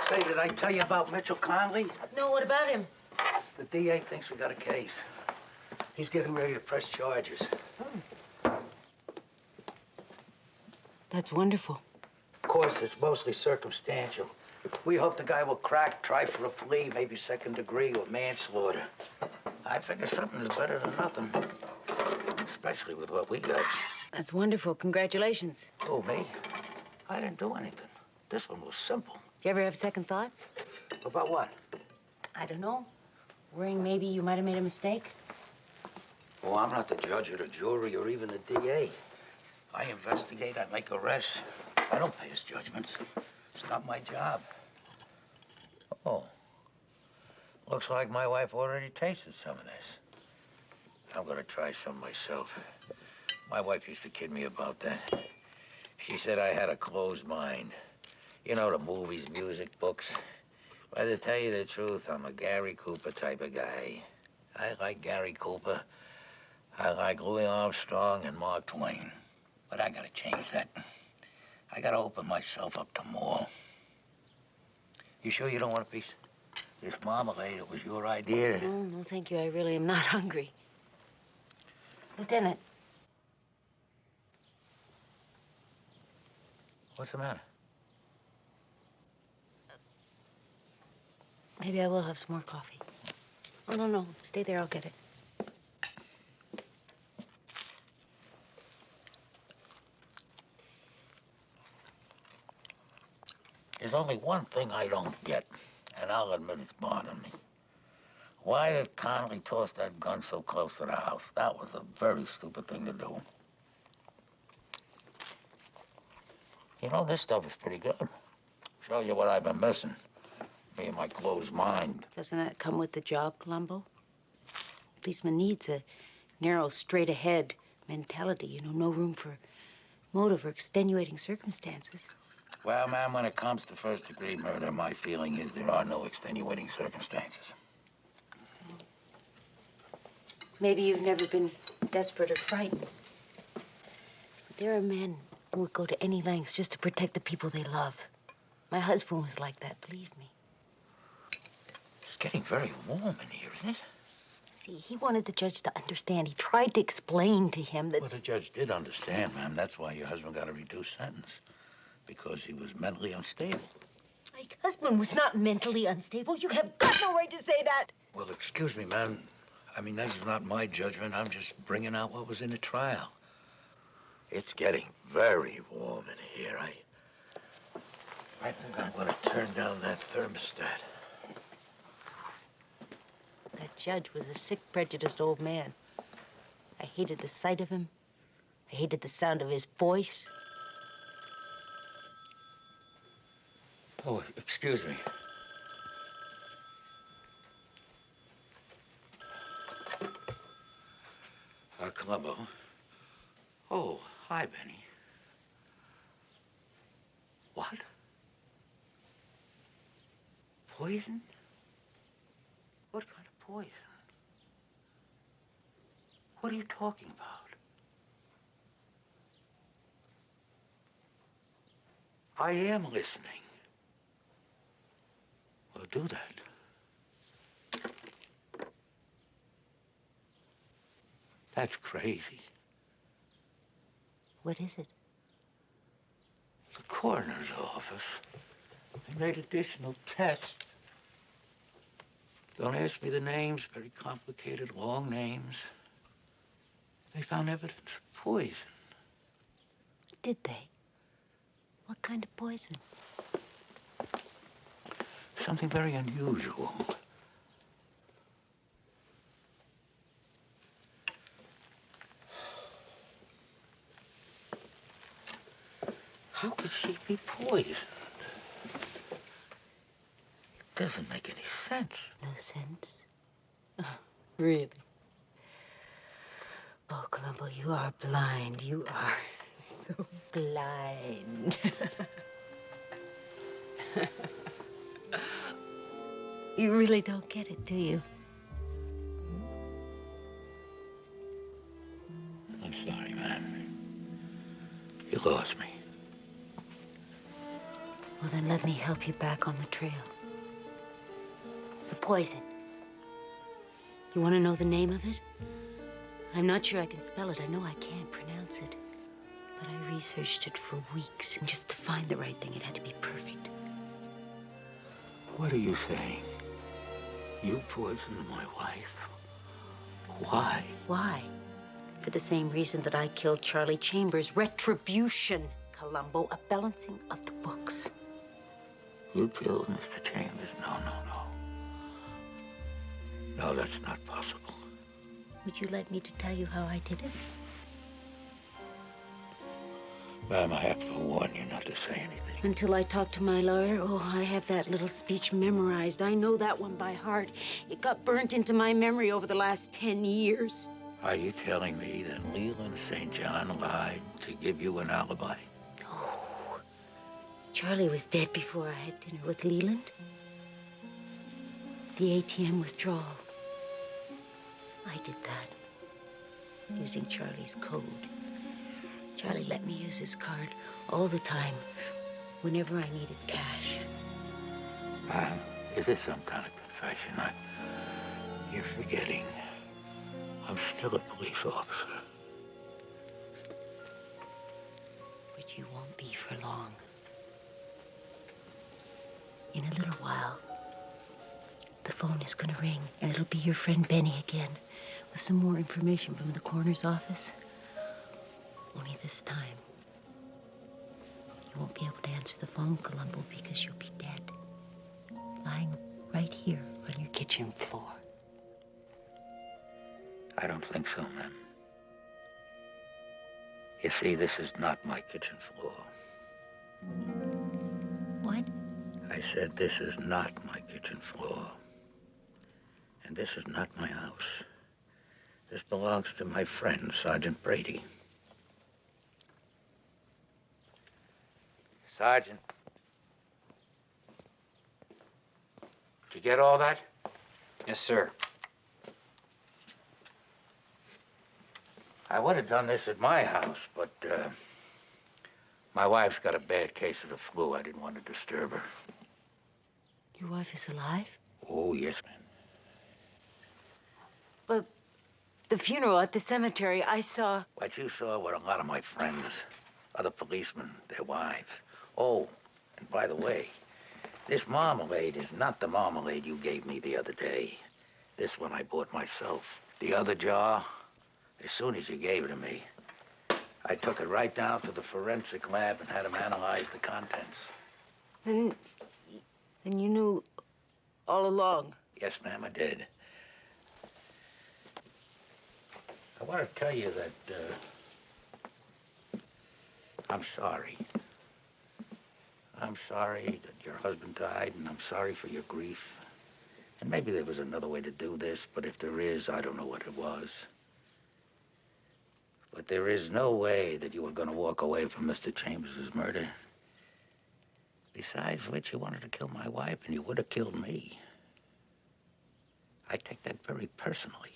Say, did I tell you about Mitchell Conley? No, what about him? The DA thinks we got a case. He's getting ready to press charges. That's wonderful. Of course, it's mostly circumstantial. We hope the guy will crack, try for a plea, maybe second degree or manslaughter. I figure something is better than nothing, especially with what we got. That's wonderful. Congratulations. Oh, me? I didn't do anything. This one was simple. Do you ever have second thoughts? About what? I don't know. Worrying maybe you might have made a mistake? Oh, I'm not the judge or the jury or even the DA. I investigate, I make arrests. I don't pass judgments. It's not my job. Oh. Looks like my wife already tasted some of this. I'm gonna try some myself. My wife used to kid me about that. She said I had a closed mind. You know, the movies, music, books. But to tell you the truth, I'm a Gary Cooper type of guy. I like Gary Cooper. I like Louis Armstrong and Mark Twain. But I gotta change that. I gotta open myself up to more. You sure you don't want a piece? This marmalade, it was your idea. Oh, no, thank you. I really am not hungry. Lieutenant. What's the matter? Maybe I will have some more coffee. Oh, no. Stay there. I'll get it. There's only one thing I don't get, and I'll admit it's bothering me. Why did Connolly toss that gun so close to the house? That was a very stupid thing to do. You know, this stuff is pretty good. Show you what I've been missing. Me and my closed mind. Doesn't that come with the job, Columbo? Policeman needs a narrow, straight-ahead mentality, you know, no room for motive or extenuating circumstances. Well, ma'am, when it comes to first-degree murder, my feeling is there are no extenuating circumstances. Maybe you've never been desperate or frightened. But there are men who would go to any lengths just to protect the people they love. My husband was like that, believe me. It's getting very warm in here, isn't it? See, he wanted the judge to understand. He tried to explain to him that... Well, the judge did understand, ma'am. That's why your husband got a reduced sentence. Because he was mentally unstable. My husband was not mentally unstable. You have got no right to say that. Well, excuse me, ma'am. I mean, this is not my judgment. I'm just bringing out what was in the trial. It's getting very warm in here. I think I'm going to turn down that thermostat. That judge was a sick, prejudiced old man. I hated the sight of him. I hated the sound of his voice. Oh, excuse me. Columbo. Oh, hi, Benny. What? Poison? What kind of poison? What are you talking about? I am listening. Well, do that. That's crazy. What is it? The coroner's office. They made additional tests. Don't ask me the names, very complicated, long names. They found evidence of poison. Did they? What kind of poison? Something very unusual. How could she be poisoned? It doesn't make any sense. No sense? Oh, really? Oh, Columbo, you are blind. You are so blind. You really don't get it, do you? I'm sorry, ma'am. You lost me. Well, then let me help help you back on the trail. The poison. You want to know the name of it? I'm not sure I can spell it. I know I can't pronounce it. But I researched it for weeks, and just to find the right thing, it had to be perfect. What are you saying? You poisoned my wife? Why? Why? For the same reason that I killed Charlie Chambers. Retribution, Columbo. A balancing of the books. You killed Mr. Chambers? No. No, that's not possible. Would you like me to tell you how I did it? Ma'am, I have to warn you not to say anything. Until I talk to my lawyer, oh, I have that little speech memorized. I know that one by heart. It got burnt into my memory over the last 10 years. Are you telling me that Leland St. John lied to give you an alibi? No. Charlie was dead before I had dinner with Leland. The ATM withdrawal. I did that, using Charlie's code. Charlie let me use his card all the time, whenever I needed cash. Ma'am, is this some kind of confession? You're forgetting. I'm still a police officer. But you won't be for long. In a little while, the phone is gonna ring, and it'll be your friend Benny again, with some more information from the coroner's office. Only this time, you won't be able to answer the phone, Columbo, because you'll be dead. Lying right here on your kitchen floor. I don't think so, ma'am. You see, this is not my kitchen floor. What? I said this is not my kitchen floor. And this is not my house. This belongs to my friend, Sergeant Brady. Sergeant. Did you get all that? Yes, sir. I would have done this at my house, but my wife's got a bad case of the flu. I didn't want to disturb her. Your wife is alive? Oh, yes, ma'am. But the funeral at the cemetery, I saw... What you saw were a lot of my friends, other policemen, their wives. Oh, and by the way, this marmalade is not the marmalade you gave me the other day. This one I bought myself. The other jar, as soon as you gave it to me, I took it right down to the forensic lab and had them analyze the contents. Then you knew all along? Yes, ma'am, I did. I want to tell you that, I'm sorry. I'm sorry that your husband died, and I'm sorry for your grief. And maybe there was another way to do this, but if there is, I don't know what it was. But there is no way that you were going to walk away from Mr. Chambers' murder. Besides which, you wanted to kill my wife, and you would have killed me. I take that very personally.